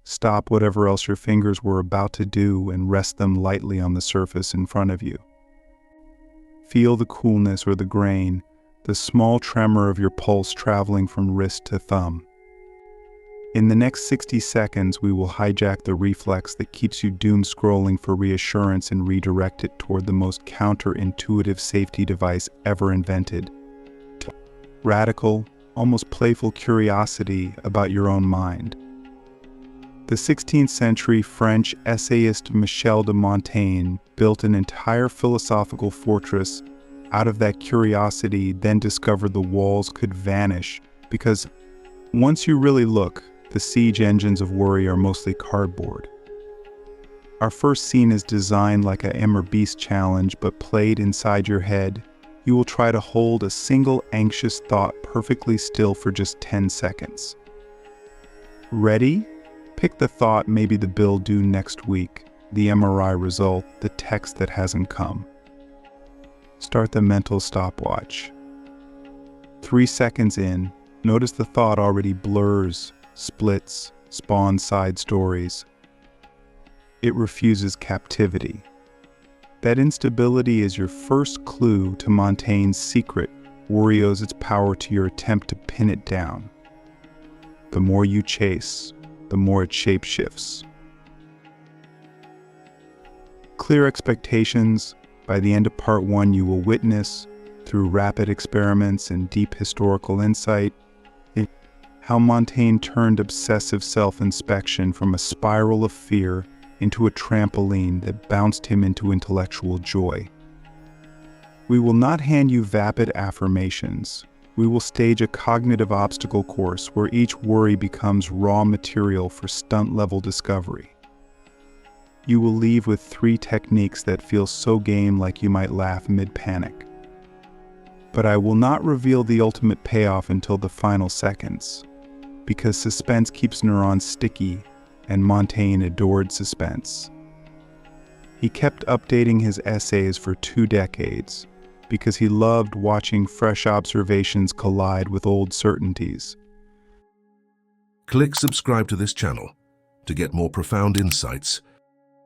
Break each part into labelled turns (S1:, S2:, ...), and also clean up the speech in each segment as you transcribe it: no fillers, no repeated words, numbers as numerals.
S1: Stop whatever else your fingers were about to do and rest them lightly on the surface in front of you. Feel the coolness or the grain, the small tremor of your pulse traveling from wrist to thumb. In the next 60 seconds, we will hijack the reflex that keeps you doom scrolling for reassurance and redirect it toward the most counterintuitive safety device ever invented. Radical, almost playful curiosity about your own mind. The 16th century French essayist Michel de Montaigne built an entire philosophical fortress out of that curiosity, then discovered the walls could vanish because once you really look, the siege engines of worry are mostly cardboard. Our first scene is designed like a M or Beast challenge, but played inside your head. You will try to hold a single anxious thought perfectly still for just 10 seconds. Ready? Pick the thought, maybe the bill due next week, the MRI result, the text that hasn't come. Start the mental stopwatch. 3 seconds in, notice the thought already blurs, splits, spawns side stories. It refuses captivity. That instability is your first clue to Montaigne's secret. Worry owes its power to your attempt to pin it down. The more you chase, the more it shapeshifts. Clear expectations. By the end of part 1, you will witness, through rapid experiments and deep historical insight, how Montaigne turned obsessive self-inspection from a spiral of fear into a trampoline that bounced him into intellectual joy. We will not hand you vapid affirmations. We will stage a cognitive obstacle course where each worry becomes raw material for stunt-level discovery. You will leave with 3 techniques that feel so game like you might laugh mid-panic. But I will not reveal the ultimate payoff until the final seconds, because suspense keeps neurons sticky, and Montaigne adored suspense. He kept updating his essays for 2 decades, because he loved watching fresh observations collide with old certainties.
S2: Click subscribe to this channel to get more profound insights.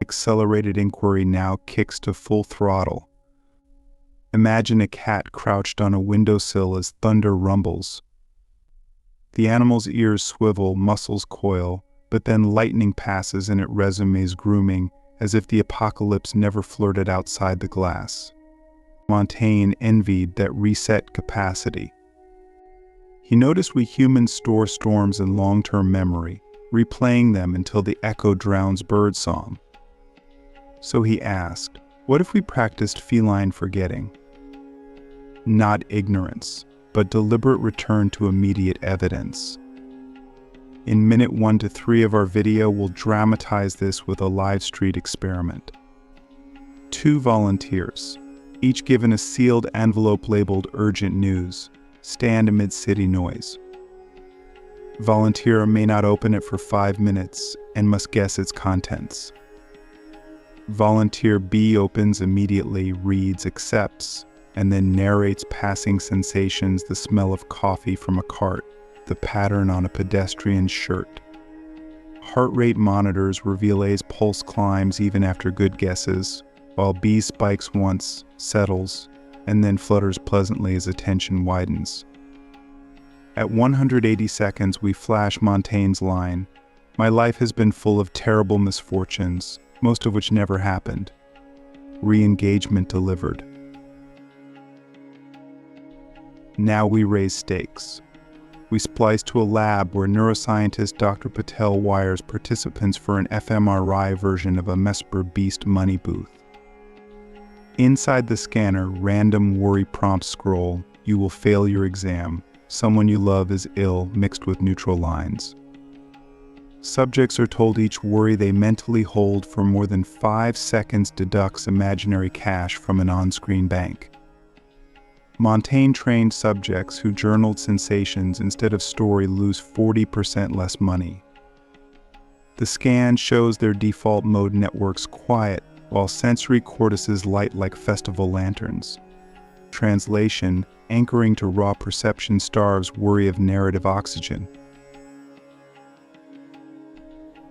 S1: Accelerated inquiry now kicks to full throttle. Imagine a cat crouched on a windowsill as thunder rumbles. The animal's ears swivel, muscles coil, but then lightning passes and it resumes grooming as if the apocalypse never flirted outside the glass. Montaigne envied that reset capacity. He noticed we humans store storms in long-term memory, replaying them until the echo drowns birdsong. So he asked, what if we practiced feline forgetting? Not ignorance, but deliberate return to immediate evidence. In minute 1 to 3 of our video, we'll dramatize this with a live street experiment. 2 volunteers, each given a sealed envelope labeled urgent news, stand amid city noise. Volunteer may not open it for 5 minutes and must guess its contents. Volunteer B opens immediately, reads, accepts, and then narrates passing sensations, the smell of coffee from a cart, the pattern on a pedestrian's shirt. Heart rate monitors reveal A's pulse climbs even after good guesses, while B spikes once, settles, and then flutters pleasantly as attention widens. At 180 seconds, we flash Montaigne's line, "My life has been full of terrible misfortunes, most of which never happened." Re-engagement delivered. Now we raise stakes. We splice to a lab where neuroscientist Dr. Patel wires participants for an fMRI version of a Mesper Beast money booth. Inside the scanner, random worry prompts scroll. You will fail your exam. Someone you love is ill, mixed with neutral lines. Subjects are told each worry they mentally hold for more than 5 seconds deducts imaginary cash from an on-screen bank. Montaigne trained subjects who journaled sensations instead of story lose 40% less money. The scan shows their default mode networks quiet, while sensory cortices light like festival lanterns. Translation, anchoring to raw perception starves worry of narrative oxygen.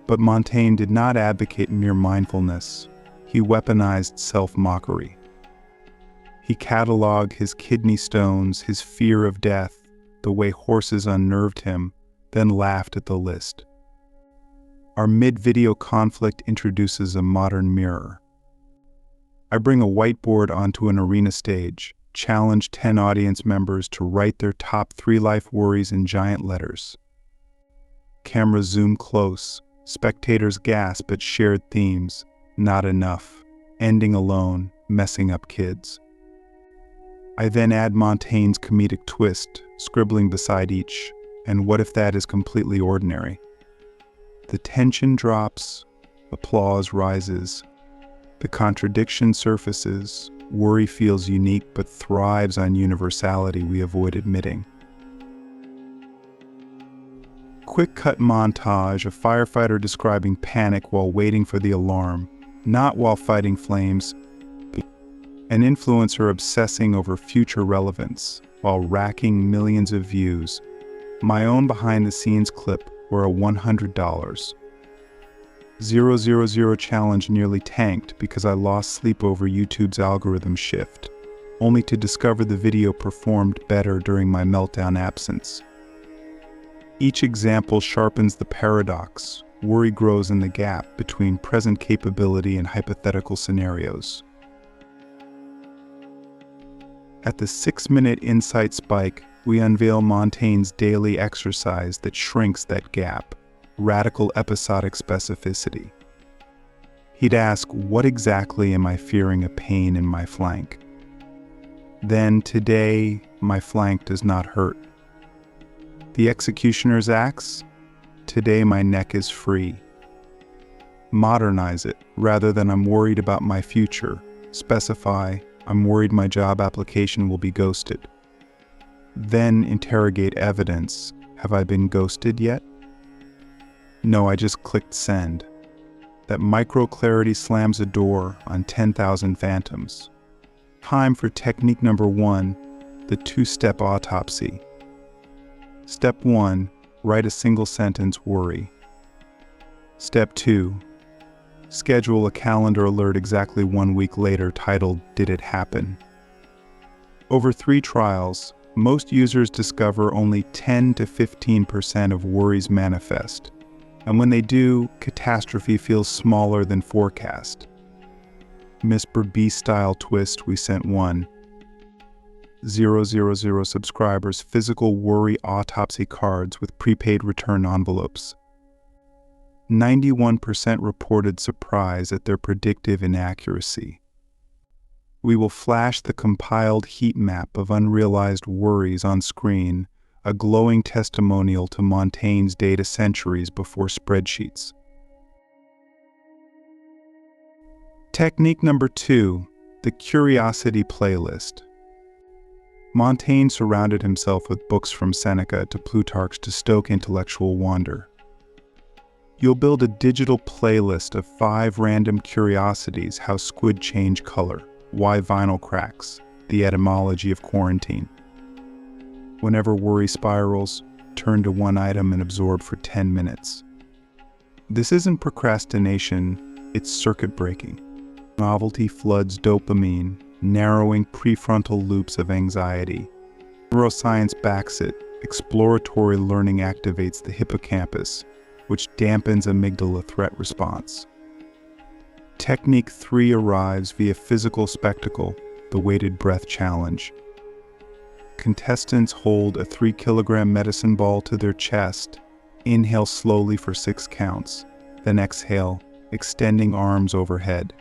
S1: But Montaigne did not advocate mere mindfulness. He weaponized self-mockery. He cataloged his kidney stones, his fear of death, the way horses unnerved him, then laughed at the list. Our mid-video conflict introduces a modern mirror. I bring a whiteboard onto an arena stage, challenge 10 audience members to write their top 3 life worries in giant letters. Cameras zoom close, spectators gasp at shared themes, not enough, ending alone, messing up kids. I then add Montaigne's comedic twist, scribbling beside each, and what if that is completely ordinary? The tension drops, applause rises, the contradiction surfaces, worry feels unique but thrives on universality we avoid admitting. Quick cut montage, a firefighter describing panic while waiting for the alarm, not while fighting flames. An influencer obsessing over future relevance while racking millions of views. My own behind-the-scenes clip were a $100. 000 challenge nearly tanked because I lost sleep over YouTube's algorithm shift, only to discover the video performed better during my meltdown absence. Each example sharpens the paradox. Worry grows in the gap between present capability and hypothetical scenarios. At the 6-minute insight spike, we unveil Montaigne's daily exercise that shrinks that gap, radical episodic specificity. He'd ask, what exactly am I fearing a pain in my flank? Then, today, my flank does not hurt. The executioner's axe? Today my neck is free. Modernize it, rather than I'm worried about my future. Specify, I'm worried my job application will be ghosted. Then interrogate evidence. Have I been ghosted yet? No, I just clicked send. That micro-clarity slams a door on 10,000 phantoms. Time for technique number 1, the 2-step autopsy. Step 1, write a single sentence worry. Step 2, schedule a calendar alert exactly 1 week later titled, Did It Happen? Over 3 trials, most users discover only 10 to 15% of worries manifest. And when they do, catastrophe feels smaller than forecast. Mr. B-style twist, we sent 1,000 subscribers physical worry autopsy cards with prepaid return envelopes. 91% reported surprise at their predictive inaccuracy. We will flash the compiled heat map of unrealized worries on screen, a glowing testimonial to Montaigne's data centuries before spreadsheets. Technique number 2, the curiosity playlist. Montaigne surrounded himself with books from Seneca to Plutarch to stoke intellectual wonder. You'll build a digital playlist of 5 random curiosities: how squid change color, why vinyl cracks, the etymology of quarantine. Whenever worry spirals, turn to one item and absorb for 10 minutes. This isn't procrastination, it's circuit breaking. Novelty floods dopamine, narrowing prefrontal loops of anxiety. Neuroscience backs it. Exploratory learning activates the hippocampus, which dampens amygdala threat response. Technique 3 arrives via physical spectacle, the weighted breath challenge. Contestants hold a 3-kilogram medicine ball to their chest, inhale slowly for 6 counts, then exhale, extending arms overhead.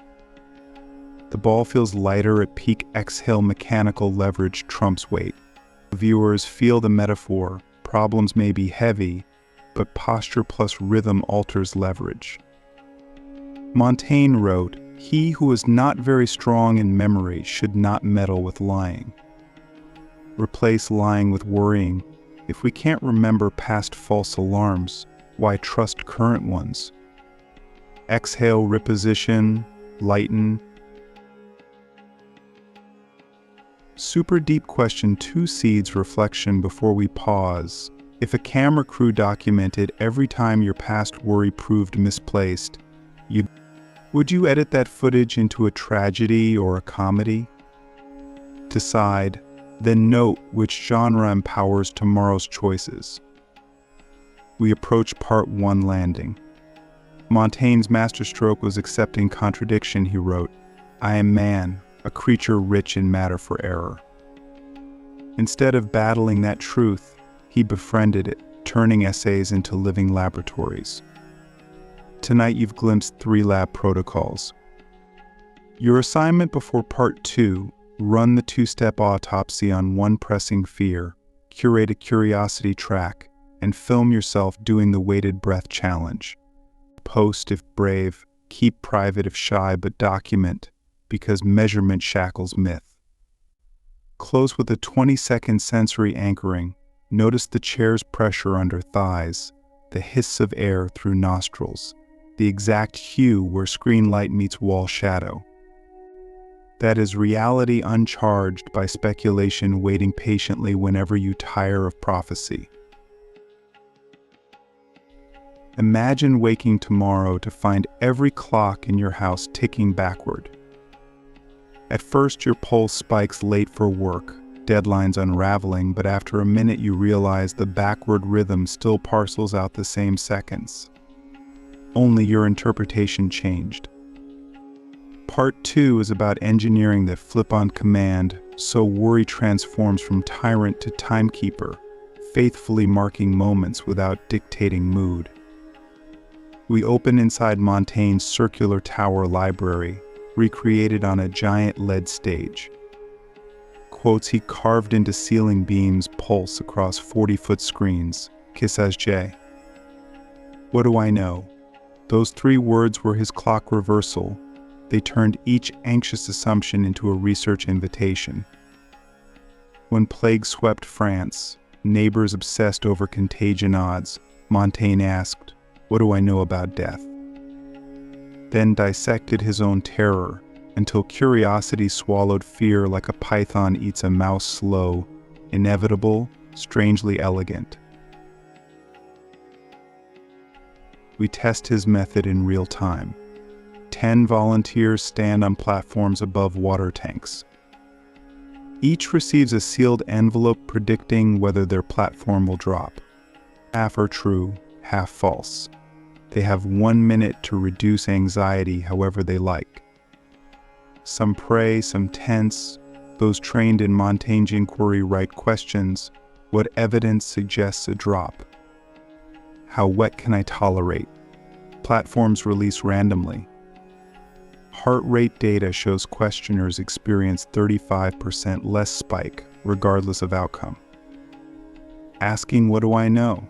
S1: The ball feels lighter at peak exhale, mechanical leverage trumps weight. Viewers feel the metaphor, problems may be heavy, but posture plus rhythm alters leverage. Montaigne wrote, "He who is not very strong in memory should not meddle with lying." Replace lying with worrying. If we can't remember past false alarms, why trust current ones? Exhale, reposition, lighten. Super deep question 2 seeds reflection before we pause. If a camera crew documented every time your past worry proved misplaced, would you edit that footage into a tragedy or a comedy? Decide, then note which genre empowers tomorrow's choices. We approach part 1 landing. Montaigne's masterstroke was accepting contradiction. He wrote, "I am man, a creature rich in matter for error." Instead of battling that truth, he befriended it, turning essays into living laboratories. Tonight you've glimpsed 3 lab protocols. Your assignment before part 2, run the 2-step autopsy on one pressing fear, curate a curiosity track, and film yourself doing the weighted breath challenge. Post if brave, keep private if shy, but document, because measurement shackles myth. Close with a 20-second sensory anchoring. Notice the chair's pressure under thighs, the hiss of air through nostrils, the exact hue where screen light meets wall shadow. That is reality uncharged by speculation, waiting patiently whenever you tire of prophecy. Imagine waking tomorrow to find every clock in your house ticking backward. At first, your pulse spikes late for work, deadlines unraveling, but after a minute you realize the backward rhythm still parcels out the same seconds. Only your interpretation changed. Part 2 is about engineering the flip on command, so worry transforms from tyrant to timekeeper, faithfully marking moments without dictating mood. We open inside Montaigne's circular tower library, recreated on a giant lead stage. Quotes he carved into ceiling beams pulse across 40-foot screens. J. What do I know? Those 3 words were his clock reversal. They turned each anxious assumption into a research invitation. When plague swept France, neighbors obsessed over contagion odds, Montaigne asked, "What do I know about death?" Then dissected his own terror until curiosity swallowed fear like a python eats a mouse, slow, inevitable, strangely elegant. We test his method in real time. 10 volunteers stand on platforms above water tanks. Each receives a sealed envelope predicting whether their platform will drop. Half are true, half false. They have 1 minute to reduce anxiety however they like. Some pray, some tense. Those trained in Montaigne's inquiry write questions. What evidence suggests a drop? How wet can I tolerate? Platforms release randomly. Heart rate data shows questioners experience 35% less spike, regardless of outcome. Asking, "What do I know?"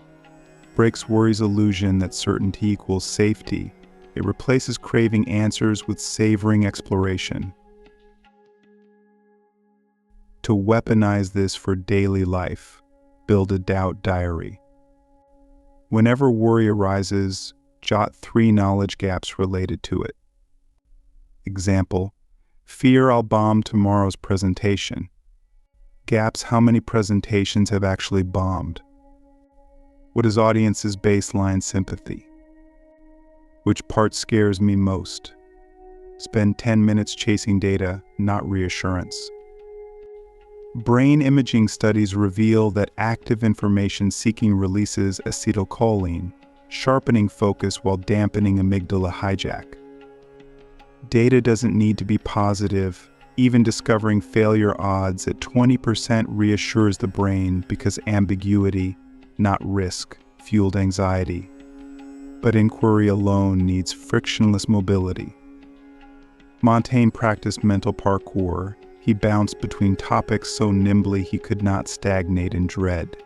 S1: breaks worry's illusion that certainty equals safety. It replaces craving answers with savoring exploration. To weaponize this for daily life, build a doubt diary. Whenever worry arises, jot 3 knowledge gaps related to it. Example, fear I'll bomb tomorrow's presentation. Gaps, how many presentations have actually bombed? What is audience's baseline sympathy? Which part scares me most? Spend 10 minutes chasing data, not reassurance. Brain imaging studies reveal that active information seeking releases acetylcholine, sharpening focus while dampening amygdala hijack. Data doesn't need to be positive. Even discovering failure odds at 20% reassures the brain because ambiguity, not risk, fueled anxiety. But inquiry alone needs frictionless mobility. Montaigne practiced mental parkour. He bounced between topics so nimbly he could not stagnate in dread.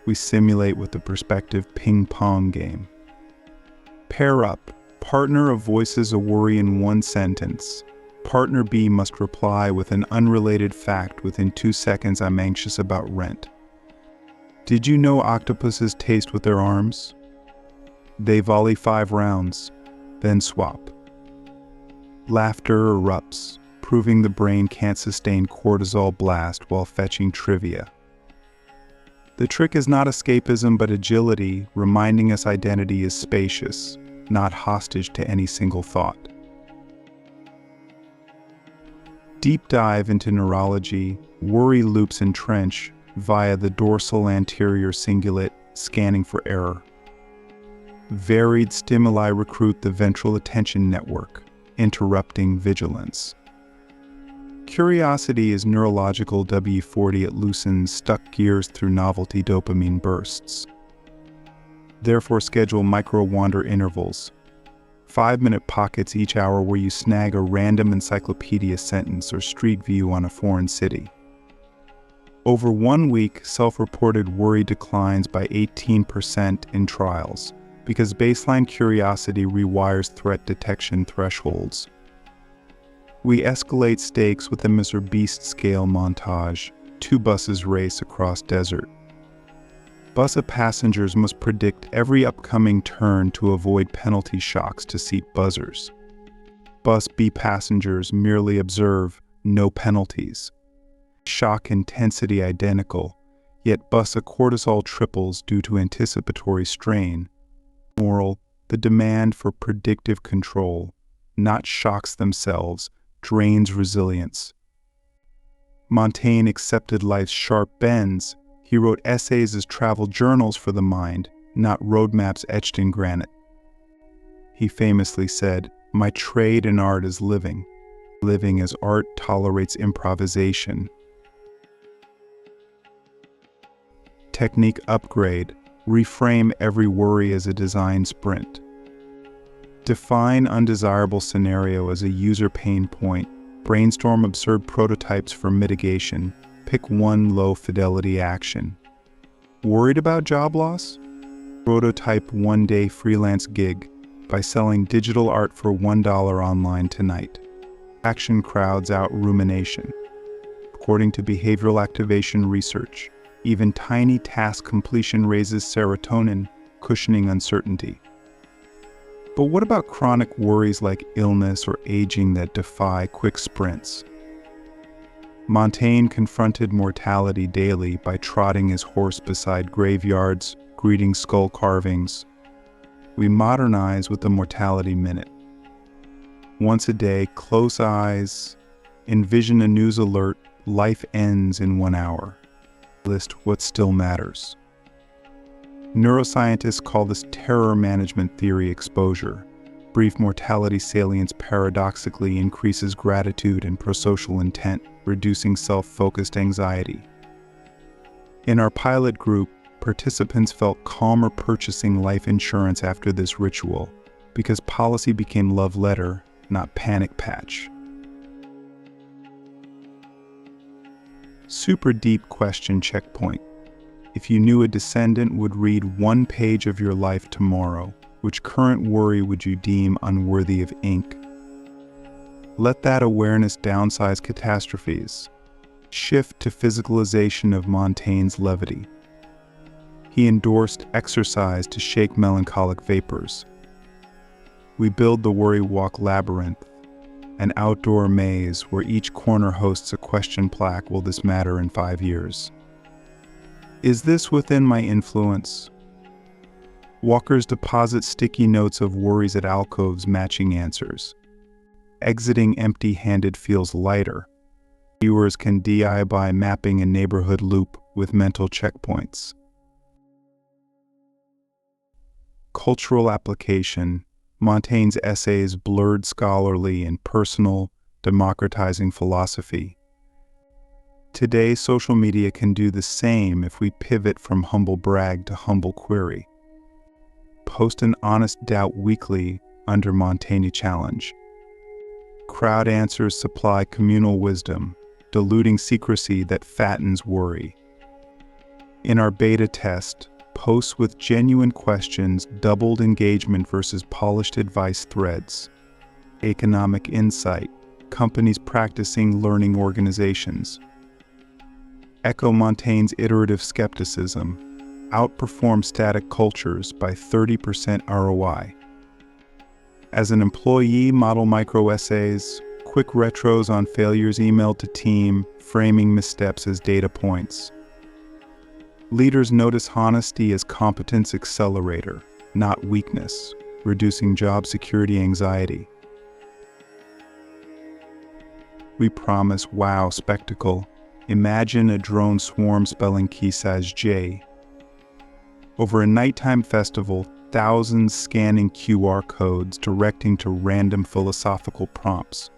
S1: We simulate with the perspective ping-pong game. Pair up. Partner A voices a worry in 1 sentence. Partner B must reply with an unrelated fact within 2 seconds. I'm anxious about rent. Did you know octopuses taste with their arms? They volley 5 rounds, then swap. Laughter erupts, proving the brain can't sustain cortisol blast while fetching trivia. The trick is not escapism but agility, reminding us identity is spacious, not hostage to any single thought. Deep dive into neurology, worry loops entrench via the dorsal anterior cingulate, scanning for error. Varied stimuli recruit the ventral attention network, interrupting vigilance. Curiosity is neurological W40. It loosens stuck gears through novelty dopamine bursts. Therefore, schedule micro-wander intervals, 5-minute pockets each hour where you snag a random encyclopedia sentence or street view on a foreign city. Over 1 week, self-reported worry declines by 18% in trials, because baseline curiosity rewires threat detection thresholds. We escalate stakes with a Mr. Beast scale montage. 2 buses race across desert. Bus passengers must predict every upcoming turn to avoid penalty shocks to seat buzzers. Bus B passengers merely observe, no penalties. Shock intensity identical, yet bus A cortisol triples due to anticipatory strain. Moral: the demand for predictive control, not shocks themselves, drains resilience. Montaigne accepted life's sharp bends. He wrote essays as travel journals for the mind, not roadmaps etched in granite. He famously said, "My trade in art is living. Living as art tolerates improvisation." Technique upgrade: reframe every worry as a design sprint. Define undesirable scenario as a user pain point. Brainstorm absurd prototypes for mitigation. Pick one low-fidelity action. Worried about job loss? Prototype 1-day freelance gig by selling digital art for $1 online tonight. Action crowds out rumination. According to behavioral activation research, even tiny task completion raises serotonin, cushioning uncertainty. But what about chronic worries like illness or aging that defy quick sprints? Montaigne confronted mortality daily by trotting his horse beside graveyards, greeting skull carvings. We modernize with the mortality minute. Once a day, close eyes, envision a news alert, life ends in 1 hour. List what still matters. Neuroscientists call this terror management theory exposure. Brief mortality salience paradoxically increases gratitude and prosocial intent, reducing self-focused anxiety. In our pilot group, participants felt calmer purchasing life insurance after this ritual, because policy became love letter, not panic patch. Super deep question checkpoint. If you knew a descendant would read 1 page of your life tomorrow, which current worry would you deem unworthy of ink? Let that awareness downsize catastrophes. Shift to physicalization of Montaigne's levity. He endorsed exercise to shake melancholic vapors. We build the Worry Walk Labyrinth, an outdoor maze where each corner hosts a question plaque. Will this matter in 5 years? Is this within my influence? Walkers deposit sticky notes of worries at alcoves matching answers. Exiting empty-handed feels lighter. Viewers can DIY mapping a neighborhood loop with mental checkpoints. Cultural application. Montaigne's essays blurred scholarly and personal, democratizing philosophy. Today, social media can do the same if we pivot from humble brag to humble query. Post an honest doubt weekly under Montaigne Challenge. Crowd answers supply communal wisdom, diluting secrecy that fattens worry. In our beta test, posts with genuine questions doubled engagement versus polished advice threads. Economic insight, companies practicing learning organizations. Echo Montaigne's iterative skepticism, outperform static cultures by 30% ROI. As an employee, model micro-essays, quick retros on failures emailed to team, framing missteps as data points. Leaders notice honesty as competence accelerator, not weakness, reducing job security anxiety. We promise wow spectacle. Imagine a drone swarm spelling key size J. Over a nighttime festival, thousands scanning QR codes directing to random philosophical prompts.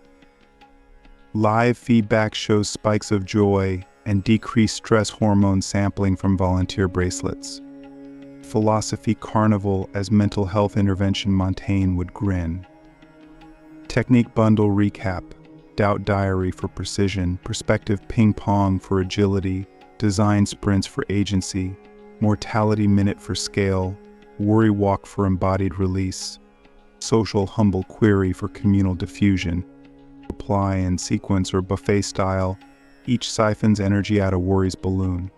S1: Live feedback shows spikes of joy and decreased stress hormone sampling from volunteer bracelets. Philosophy carnival as mental health intervention. Montaigne would grin. Technique bundle recap. Doubt diary for precision, perspective ping pong for agility, design sprints for agency, mortality minute for scale, worry walk for embodied release, social humble query for communal diffusion, reply in sequence or buffet style, each siphons energy out of worry's balloon.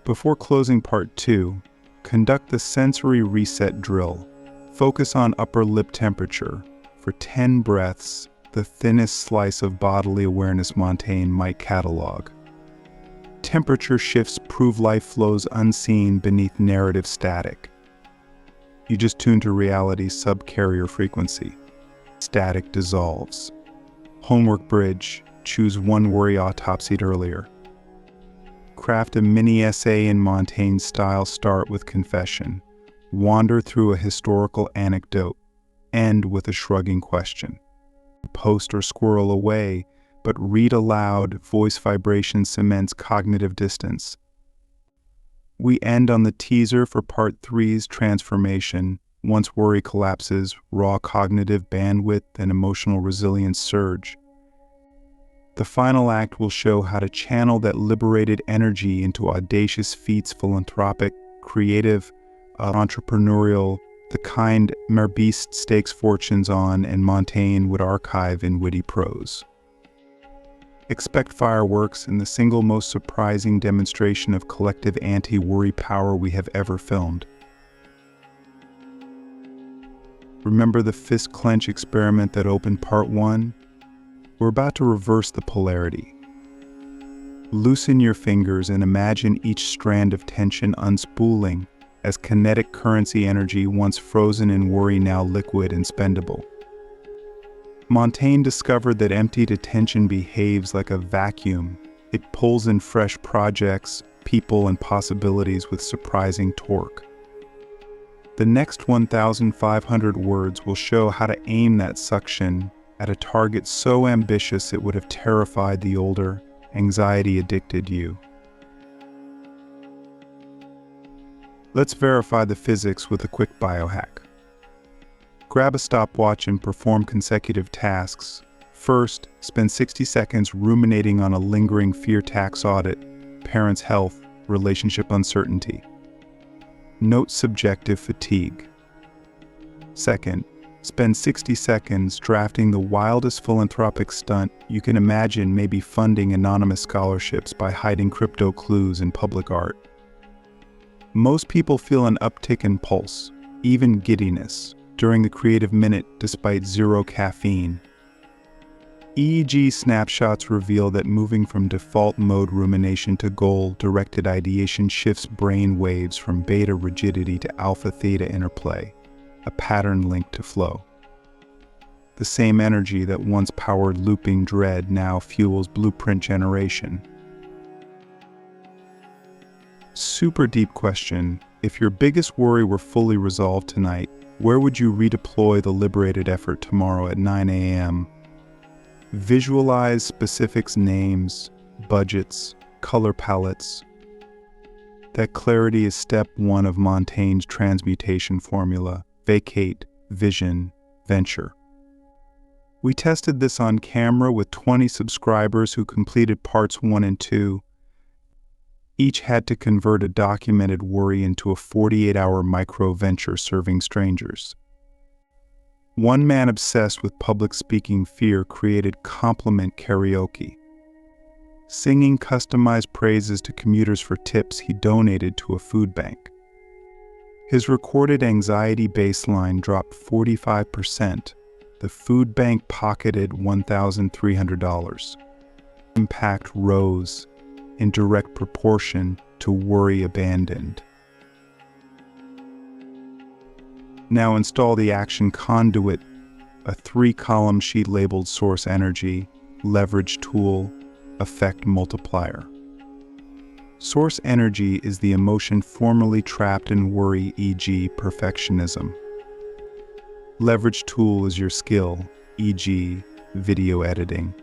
S1: Before closing part 2, conduct the sensory reset drill. Focus on upper lip temperature. For 10 breaths, the thinnest slice of bodily awareness Montaigne might catalog. Temperature shifts prove life flows unseen beneath narrative static. You just tune to reality's subcarrier frequency. Static dissolves. Homework bridge, choose one worry autopsied earlier. Craft a mini essay in Montaigne style. Start with confession. Wander through a historical anecdote. End with a shrugging question. Post or squirrel away, but read aloud. Voice vibration cements cognitive distance. We end on the teaser for part 3's transformation. Once worry collapses, raw cognitive bandwidth and emotional resilience surge. The final act will show how to channel that liberated energy into audacious feats, philanthropic, creative, entrepreneurial, the kind Merbeast stakes fortunes on and Montaigne would archive in witty prose. Expect fireworks and the single most surprising demonstration of collective anti-worry power we have ever filmed. Remember the fist clench experiment that opened part 1? We're about to reverse the polarity. Loosen your fingers and imagine each strand of tension unspooling as kinetic currency energy, once frozen in worry now liquid and spendable. Montaigne discovered that emptied attention behaves like a vacuum. It pulls in fresh projects, people, and possibilities with surprising torque. The next 1,500 words will show how to aim that suction at a target so ambitious it would have terrified the older, anxiety-addicted you. Let's verify the physics with a quick biohack. Grab a stopwatch and perform consecutive tasks. First, spend 60 seconds ruminating on a lingering fear tax audit, parents' health, relationship uncertainty. Note subjective fatigue. Second, spend 60 seconds drafting the wildest philanthropic stunt you can imagine, maybe funding anonymous scholarships by hiding crypto clues in public art. Most people feel an uptick in pulse, even giddiness, during the creative minute despite zero caffeine. EEG snapshots reveal that moving from default mode rumination to goal-directed ideation shifts brain waves from beta rigidity to alpha-theta interplay, a pattern linked to flow. The same energy that once powered looping dread now fuels blueprint generation. Super deep question. If your biggest worry were fully resolved tonight, where would you redeploy the liberated effort tomorrow at 9 a.m.? Visualize specifics, names, budgets, color palettes. That clarity is step 1 of Montaigne's transmutation formula: vacate, vision, venture. We tested this on camera with 20 subscribers who completed parts 1 and 2. Each had to convert a documented worry into a 48-hour micro-venture serving strangers. One man obsessed with public speaking fear created compliment karaoke. Singing customized praises to commuters for tips he donated to a food bank. His recorded anxiety baseline dropped 45%. The food bank pocketed $1,300. Impact rose. in direct proportion to worry abandoned. Now install the action conduit, a 3-column sheet labeled source energy, leverage tool, effect multiplier. Source energy is the emotion formerly trapped in worry, e.g. perfectionism. Leverage tool is your skill, e.g. video editing.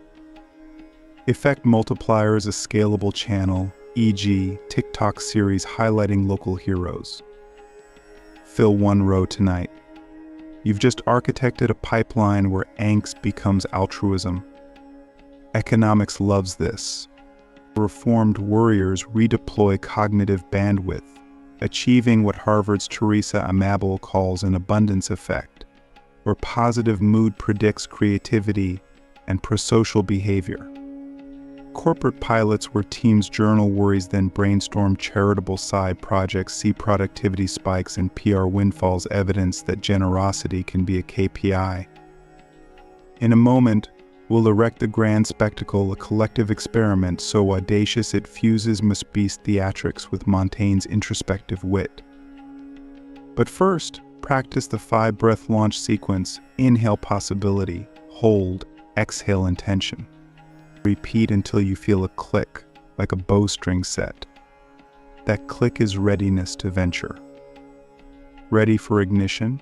S1: Effect multiplier is a scalable channel, e.g. TikTok series highlighting local heroes. Fill one row tonight. You've just architected a pipeline where angst becomes altruism. Economics loves this. Reformed worriers redeploy cognitive bandwidth, achieving what Harvard's Teresa Amabile calls an abundance effect, where positive mood predicts creativity and prosocial behavior. Corporate pilots where teams journal worries then brainstorm charitable side projects see productivity spikes and PR windfalls, evidence that generosity can be a KPI. In a moment, we'll erect the grand spectacle, a collective experiment so audacious it fuses must beast theatrics with Montaigne's introspective wit. But first, practice the 5-breath launch sequence: inhale possibility, hold, exhale intention. Repeat until you feel a click, like a bowstring set. That click is readiness to venture. Ready for ignition?